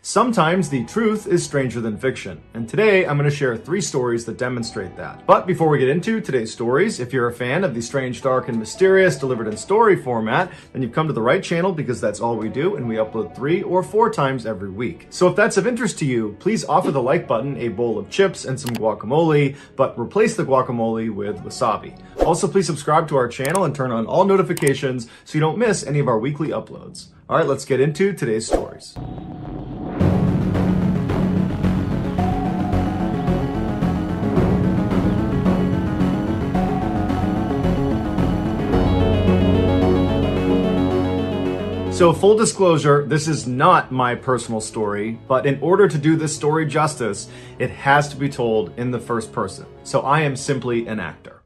Sometimes the truth is stranger than fiction, and today I'm going to share 3 stories that demonstrate that. But before we get into today's stories, if you're a fan of the strange, dark, and mysterious delivered in story format, then you've come to the right channel because that's all we do, and we upload 3 or 4 times every week. So if that's of interest to you, please offer the like button a bowl of chips and some guacamole, but replace the guacamole with wasabi. Also, please subscribe to our channel and turn on all notifications so you don't miss any of our weekly uploads. All right, let's get into today's stories. So full disclosure, this is not my personal story, but in order to do this story justice, it has to be told in the first person. So I am simply an actor.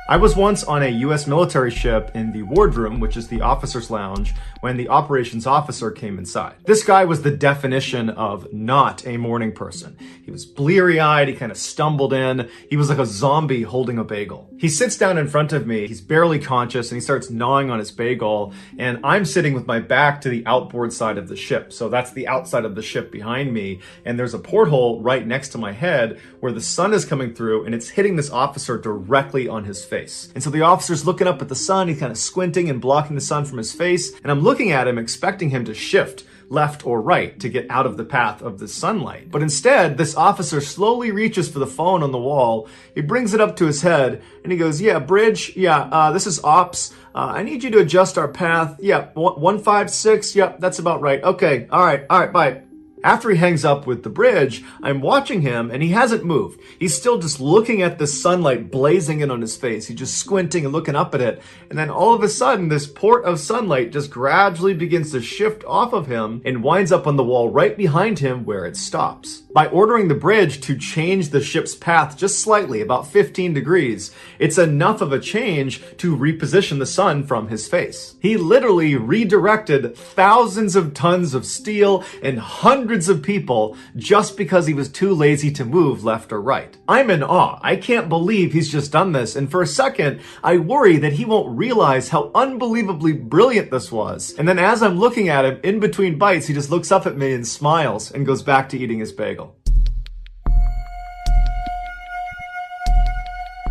I was once on a US military ship in the wardroom, which is the officer's lounge, when the operations officer came inside. This guy was the definition of not a morning person. He was bleary-eyed, he kind of stumbled in, he was like a zombie holding a bagel. He sits down in front of me, he's barely conscious, and he starts gnawing on his bagel, and I'm sitting with my back to the outboard side of the ship. So that's the outside of the ship behind me, and there's a porthole right next to my head where the sun is coming through, and it's hitting this officer directly on his face. And so the officer's looking up at the sun, he's kind of squinting and blocking the sun from his face, and I'm looking at him expecting him to shift left or right to get out of the path of the sunlight. But instead, this officer slowly reaches for the phone on the wall, he brings it up to his head, and he goes, "Yeah, bridge, this is ops. I need you to adjust our path. Yeah, 156, yep, that's about right. Okay, all right, bye." After he hangs up with the bridge, I'm watching him and he hasn't moved. He's still just looking at the sunlight blazing in on his face. He's just squinting and looking up at it. And then all of a sudden, this port of sunlight just gradually begins to shift off of him and winds up on the wall right behind him where it stops. By ordering the bridge to change the ship's path just slightly, about 15 degrees, it's enough of a change to reposition the sun from his face. He literally redirected thousands of tons of steel and hundreds of people just because he was too lazy to move left or right. I'm in awe. I can't believe he's just done this, and for a second, I worry that he won't realize how unbelievably brilliant this was. And then as I'm looking at him, in between bites, he just looks up at me and smiles and goes back to eating his bagel.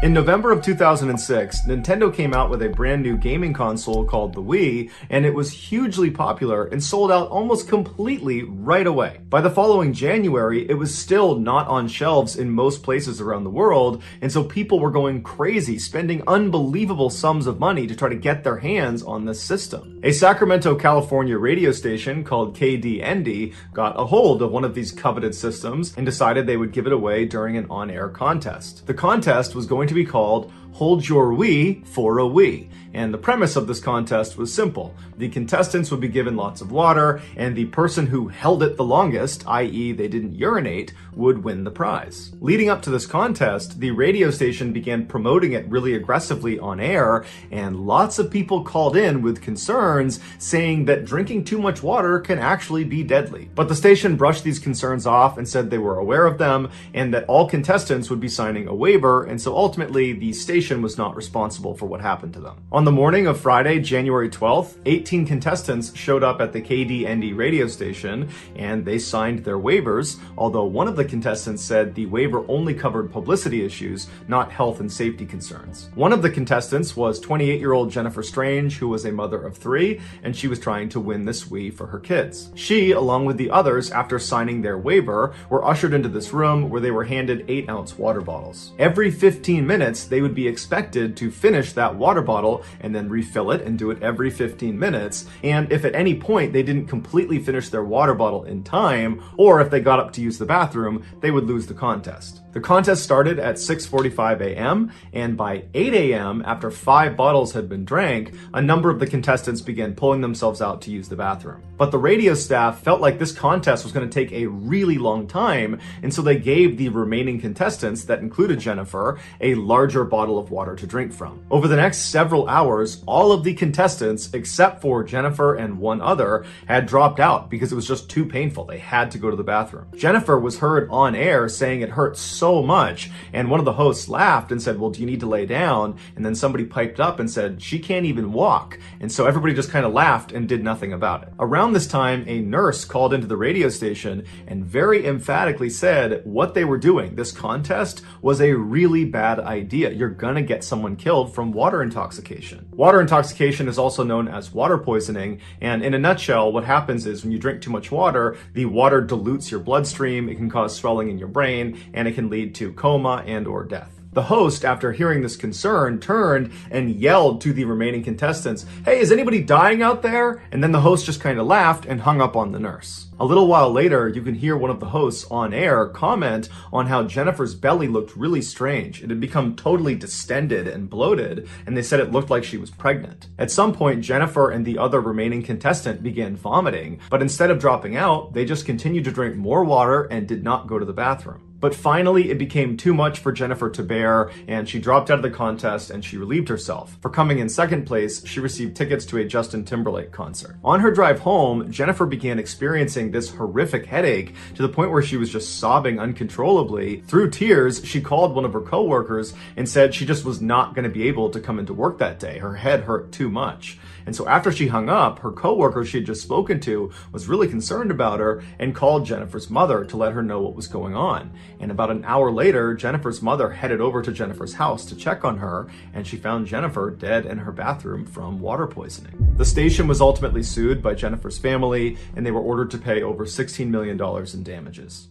In November of 2006, Nintendo came out with a brand new gaming console called the Wii, and it was hugely popular and sold out almost completely right away. By the following January, it was still not on shelves in most places around the world, and so people were going crazy, spending unbelievable sums of money to try to get their hands on this system. A Sacramento, California radio station called KDND got a hold of one of these coveted systems and decided they would give it away during an on-air contest. The contest was going to be called Hold Your Wii for a Wii. And the premise of this contest was simple. The contestants would be given lots of water, and the person who held it the longest, i.e. they didn't urinate, would win the prize. Leading up to this contest, the radio station began promoting it really aggressively on air, and lots of people called in with concerns saying that drinking too much water can actually be deadly. But the station brushed these concerns off and said they were aware of them, and that all contestants would be signing a waiver, and so ultimately the station was not responsible for what happened to them. On the morning of Friday, January 12th, 18 contestants showed up at the KDND radio station and they signed their waivers, although one of the contestants said the waiver only covered publicity issues, not health and safety concerns. One of the contestants was 28-year-old Jennifer Strange, who was a mother of 3, and she was trying to win this Wii for her kids. She, along with the others, after signing their waiver, were ushered into this room where they were handed 8-ounce water bottles. Every 15 minutes, they would be expected to finish that water bottle and then refill it and do it every 15 minutes. And if at any point they didn't completely finish their water bottle in time, or if they got up to use the bathroom, they would lose the contest. The contest started at 6:45 a.m. and by 8 a.m., after 5 bottles had been drank, a number of the contestants began pulling themselves out to use the bathroom. But the radio staff felt like this contest was going to take a really long time, and so they gave the remaining contestants, that included Jennifer, a larger bottle of water to drink from. Over the next several hours, hours, all of the contestants, except for Jennifer and one other, had dropped out because it was just too painful. They had to go to the bathroom. Jennifer was heard on air saying it hurt so much, and one of the hosts laughed and said, well, do you need to lay down? And then somebody piped up and said, she can't even walk. And so everybody just kind of laughed and did nothing about it. Around this time, a nurse called into the radio station and very emphatically said what they were doing, this contest, was a really bad idea. You're gonna get someone killed from water intoxication. Water intoxication is also known as water poisoning, and in a nutshell, what happens is when you drink too much water, the water dilutes your bloodstream, it can cause swelling in your brain, and it can lead to coma and or death. The host, after hearing this concern, turned and yelled to the remaining contestants, hey, is anybody dying out there? And then the host just kind of laughed and hung up on the nurse. A little while later, you can hear one of the hosts on air comment on how Jennifer's belly looked really strange. It had become totally distended and bloated, and they said it looked like she was pregnant. At some point, Jennifer and the other remaining contestant began vomiting, but instead of dropping out, they just continued to drink more water and did not go to the bathroom. But finally, it became too much for Jennifer to bear, and she dropped out of the contest and she relieved herself. For coming in second place, she received tickets to a Justin Timberlake concert. On her drive home, Jennifer began experiencing this horrific headache to the point where she was just sobbing uncontrollably. Through tears, she called one of her coworkers and said she just was not going to be able to come into work that day. Her head hurt too much. And so after she hung up, her coworker she had just spoken to was really concerned about her and called Jennifer's mother to let her know what was going on. And about an hour later, Jennifer's mother headed over to Jennifer's house to check on her, and she found Jennifer dead in her bathroom from water poisoning. The station was ultimately sued by Jennifer's family, and they were ordered to pay over $16 million in damages.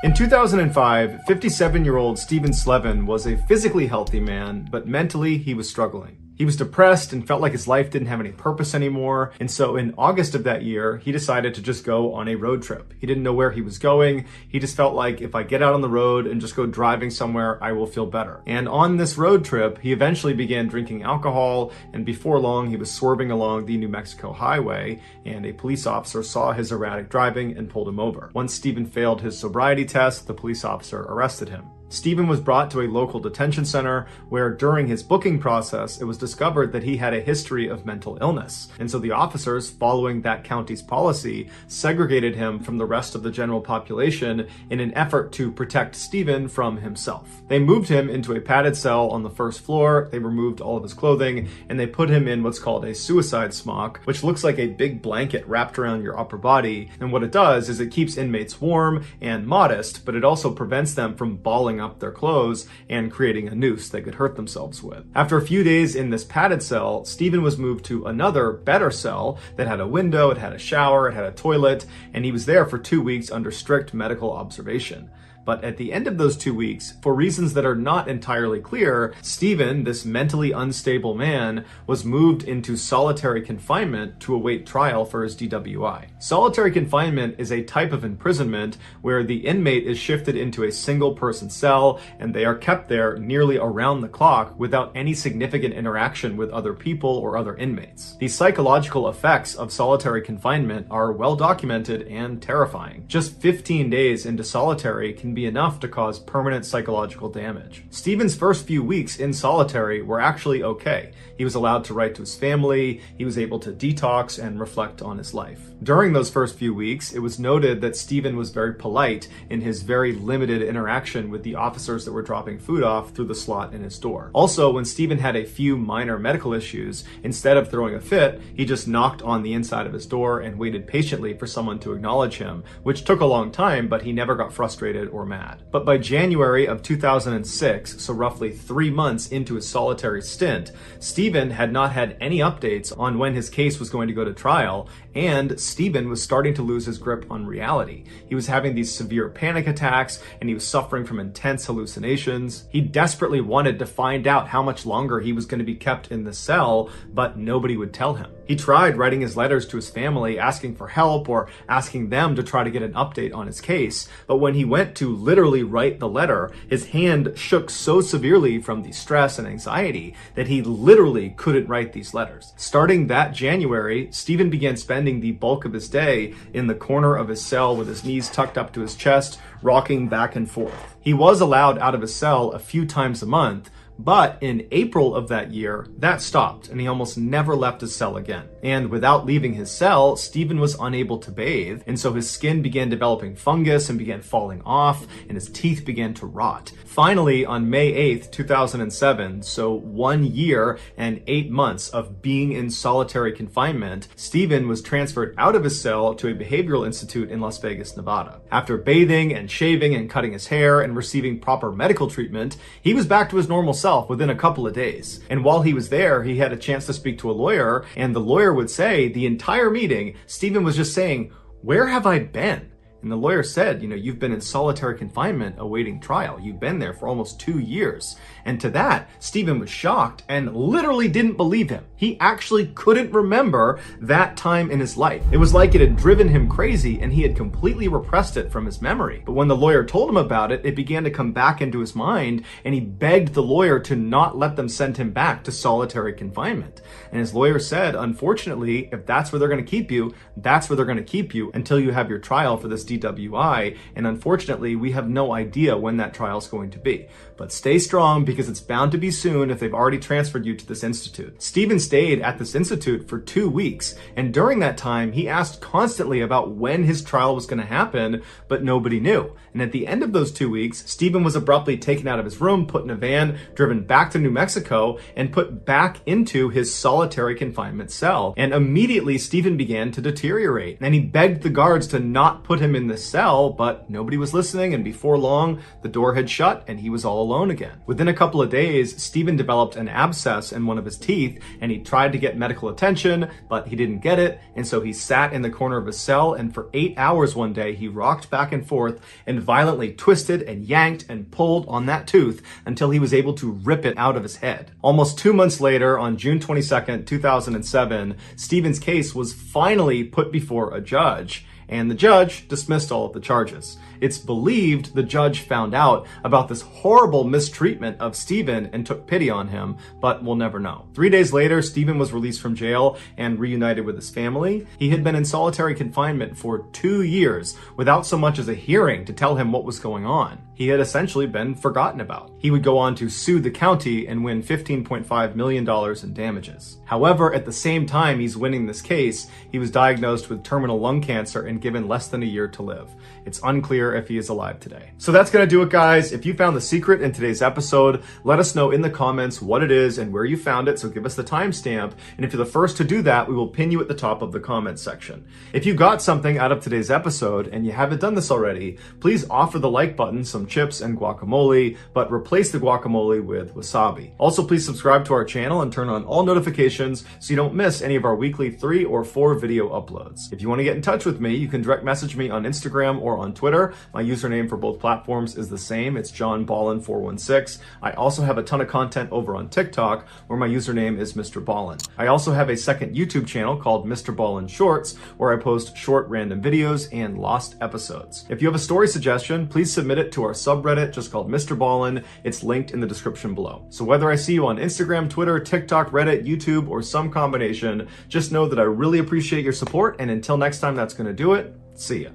In 2005, 57-year-old Stephen Slevin was a physically healthy man, but mentally he was struggling. He was depressed and felt like his life didn't have any purpose anymore, and so in August of that year, he decided to just go on a road trip. He didn't know where he was going. He just felt like if I get out on the road and just go driving somewhere, I will feel better. And on this road trip, he eventually began drinking alcohol, and before long, he was swerving along the New Mexico highway, and a police officer saw his erratic driving and pulled him over. Once Stephen failed his sobriety test, the police officer arrested him. Stephen was brought to a local detention center where during his booking process, it was discovered that he had a history of mental illness. And so the officers, following that county's policy, segregated him from the rest of the general population in an effort to protect Stephen from himself. They moved him into a padded cell on the first floor, they removed all of his clothing, and they put him in what's called a suicide smock, which looks like a big blanket wrapped around your upper body. And what it does is it keeps inmates warm and modest, but it also prevents them from balling up their clothes and creating a noose they could hurt themselves with. After a few days in this padded cell, Stephen was moved to another, better cell that had a window, it had a shower, it had a toilet, and he was there for 2 weeks under strict medical observation. But at the end of those 2 weeks, for reasons that are not entirely clear, Stephen, this mentally unstable man, was moved into solitary confinement to await trial for his DWI. Solitary confinement is a type of imprisonment where the inmate is shifted into a single-person cell and they are kept there nearly around the clock without any significant interaction with other people or other inmates. The psychological effects of solitary confinement are well documented and terrifying. Just 15 days into solitary can be enough to cause permanent psychological damage. Stephen's first few weeks in solitary were actually okay. He was allowed to write to his family, he was able to detox and reflect on his life. During those first few weeks, it was noted that Stephen was very polite in his very limited interaction with the officers that were dropping food off through the slot in his door. Also, when Stephen had a few minor medical issues, instead of throwing a fit, he just knocked on the inside of his door and waited patiently for someone to acknowledge him, which took a long time, but he never got frustrated or mad. But by January of 2006, so roughly 3 months into his solitary stint, Stephen had not had any updates on when his case was going to go to trial, and Stephen was starting to lose his grip on reality. He was having these severe panic attacks, and he was suffering from intense hallucinations. He desperately wanted to find out how much longer he was going to be kept in the cell, but nobody would tell him. He tried writing his letters to his family asking for help or asking them to try to get an update on his case, but when he went to literally write the letter. His hand shook so severely from the stress and anxiety that he literally couldn't write these letters. Starting that January, Stephen began spending the bulk of his day in the corner of his cell with his knees tucked up to his chest, rocking back and forth. He was allowed out of his cell a few times a month, but in April of that year, that stopped, and he almost never left his cell again. And without leaving his cell, Stephen was unable to bathe, and so his skin began developing fungus and began falling off, and his teeth began to rot. Finally, on May 8th, 2007, so 1 year and 8 months of being in solitary confinement, Stephen was transferred out of his cell to a behavioral institute in Las Vegas, Nevada. After bathing and shaving and cutting his hair and receiving proper medical treatment, he was back to his normal self within a couple of days. And while he was there, he had a chance to speak to a lawyer, and the lawyer would say the entire meeting, Stephen was just saying, "Where have I been?" And the lawyer said, you've been in solitary confinement awaiting trial. You've been there for almost 2 years. And to that, Stephen was shocked and literally didn't believe him. He actually couldn't remember that time in his life. It was like it had driven him crazy and he had completely repressed it from his memory. But when the lawyer told him about it, it began to come back into his mind, and he begged the lawyer to not let them send him back to solitary confinement. And his lawyer said, unfortunately, if that's where they're going to keep you, that's where they're going to keep you until you have your trial for this DWI, and unfortunately, we have no idea when that trial is going to be. But stay strong, because it's bound to be soon if they've already transferred you to this institute. Stephen stayed at this institute for 2 weeks, and during that time, he asked constantly about when his trial was going to happen, but nobody knew. And at the end of those 2 weeks, Stephen was abruptly taken out of his room, put in a van, driven back to New Mexico, and put back into his solitary confinement cell. And immediately, Stephen began to deteriorate, and he begged the guards to not put him in the cell, but nobody was listening, and before long, the door had shut, and he was all alone again. Within a couple of days, Stephen developed an abscess in one of his teeth, and he tried to get medical attention, but he didn't get it, and so he sat in the corner of his cell, and for 8 hours one day, he rocked back and forth and violently twisted and yanked and pulled on that tooth until he was able to rip it out of his head. Almost 2 months later, on June 22nd, 2007, Stephen's case was finally put before a judge, and the judge dismissed all of the charges. It's believed the judge found out about this horrible mistreatment of Stephen and took pity on him, but we'll never know. 3 days later, Stephen was released from jail and reunited with his family. He had been in solitary confinement for 2 years without so much as a hearing to tell him what was going on. He had essentially been forgotten about. He would go on to sue the county and win $15.5 million in damages. However, at the same time he's winning this case, he was diagnosed with terminal lung cancer and given less than a year to live. It's unclear if he is alive today. So that's gonna do it, guys. If you found the secret in today's episode, let us know in the comments what it is and where you found it, so give us the timestamp. And if you're the first to do that, we will pin you at the top of the comments section. If you got something out of today's episode and you haven't done this already, please offer the like button some chips and guacamole, but replace the guacamole with wasabi. Also, please subscribe to our channel and turn on all notifications so you don't miss any of our weekly 3 or 4 video uploads. If you want to get in touch with me, you can direct message me on Instagram or on Twitter. My username for both platforms is the same. It's JohnBallin416. I also have a ton of content over on TikTok where my username is Mr. Ballin. I also have a second YouTube channel called Mr. Ballin Shorts where I post short random videos and lost episodes. If you have a story suggestion, please submit it to our subreddit just called Mr. Ballin. It's linked in the description below. So whether I see you on Instagram, Twitter, TikTok, Reddit, YouTube, or some combination, just know that I really appreciate your support, and until next time, that's gonna do it. See ya.